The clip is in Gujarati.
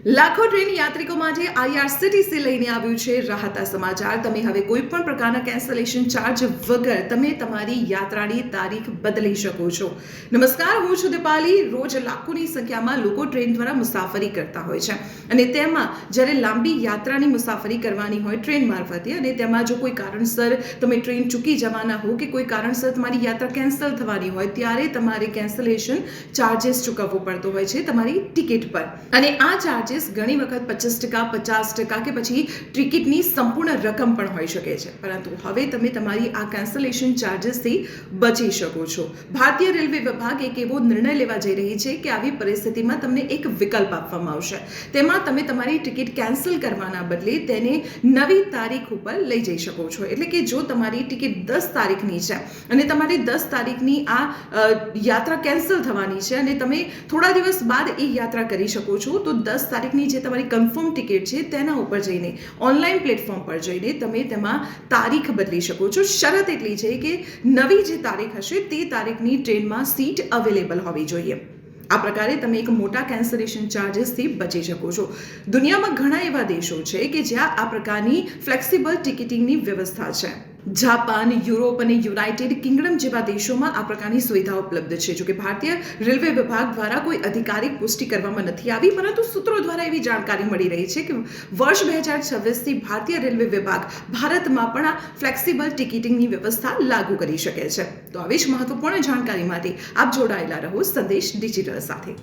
લાખો ટ્રેન યાત્રિકો માટે આઈઆરસીટીસી લઈને આવ્યું છે રાહતના સમાચાર. તમે હવે કોઈ પણ પ્રકારના કેન્સલેશન ચાર્જ વગર તમે તમારી યાત્રાની તારીખ બદલી શકો છો. નમસ્કાર, હું છું દીપાલી. રોજ લાખોની સંખ્યામાં લોકો ટ્રેન દ્વારા મુસાફરી કરતા હોય છે અને તેમાં જ્યારે લાંબી યાત્રાની મુસાફરી કરવાની હોય ટ્રેન મારફતે અને તેમાં જો કોઈ કારણસર તમે ટ્રેન ચૂકી જવાના હો કે કોઈ કારણસર તમારી યાત્રા કેન્સલ થવાની હોય ત્યારે તમારે કેન્સલેશન ચાર્જીસ ચૂકવવો પડતો હોય છે તમારી ટિકિટ પર. અને આ ચાર્જીસ ઘણી વખત 25%, 50% કે પછી ટિકિટની સંપૂર્ણ રકમ પણ હોઈ શકે છે. પરંતુ હવે તમે તમારી આ કેન્સલેશન ચાર્જીસથી બચી શકો છો. ભારતીય રેલવે વિભાગ એક એવો નિર્ણય લેવા જઈ રહી છે કે આવી પરિસ્થિતિમાં તમને એક વિકલ્પ આપવામાં આવશે. તેમાં તમે તમારી ટિકિટ કેન્સલ કરવાના બદલે તેને નવી તારીખ ઉપર લઈ જઈ શકો છો. એટલે કે જો તમારી ટિકિટ 10 તારીખની છે અને તમારી 10 તારીખની આ યાત્રા કેન્સલ થવાની છે અને તમે થોડા દિવસ બાદ એ યાત્રા કરી શકો છો, તો 10 તારીખની જે તમારી કન્ફર્મ ટિકિટ છે તેના ઉપર જઈને ઓનલાઈન પ્લેટફોર્મ પર જઈને તમે તેમાં તારીખ બદલી શકો છો. શરત એટલી છે કે નવી જે તારીખ હશે તે તારીખની ટ્રેનમાં સીટ અવેલેબલ હોવી જોઈએ. આ પ્રકારે તમે એક મોટા કેન્સલેશન ચાર્જીસથી બચી શકો છો. દુનિયામાં ઘણા એવા દેશો છે કે જ્યાં આ પ્રકારની ફ્લેક્સિબલ ટિકિટિંગની વ્યવસ્થા છે. જાપાન, યુરોપ અને યુનાઇટેડ કિંગડમ જેવા દેશોમાં આ પ્રકારની સુવિધા ઉપલબ્ધ છે. જોકે ભારતીય રેલવે વિભાગ દ્વારા કોઈ અધિકારિક પુષ્ટિ કરવામાં નથી આવી, પરંતુ સૂત્રો દ્વારા એવી જાણકારી મળી રહી છે કે વર્ષ 2026થી ભારતીય રેલવે વિભાગ ભારતમાં પણ આ ફ્લેક્સિબલ ટિકિટિંગની વ્યવસ્થા લાગુ કરી શકે છે. તો આવી જ મહત્વપૂર્ણ જાણકારી માટે આપ જોડાયેલા રહો સંદેશ ડિજિટલ સાથે.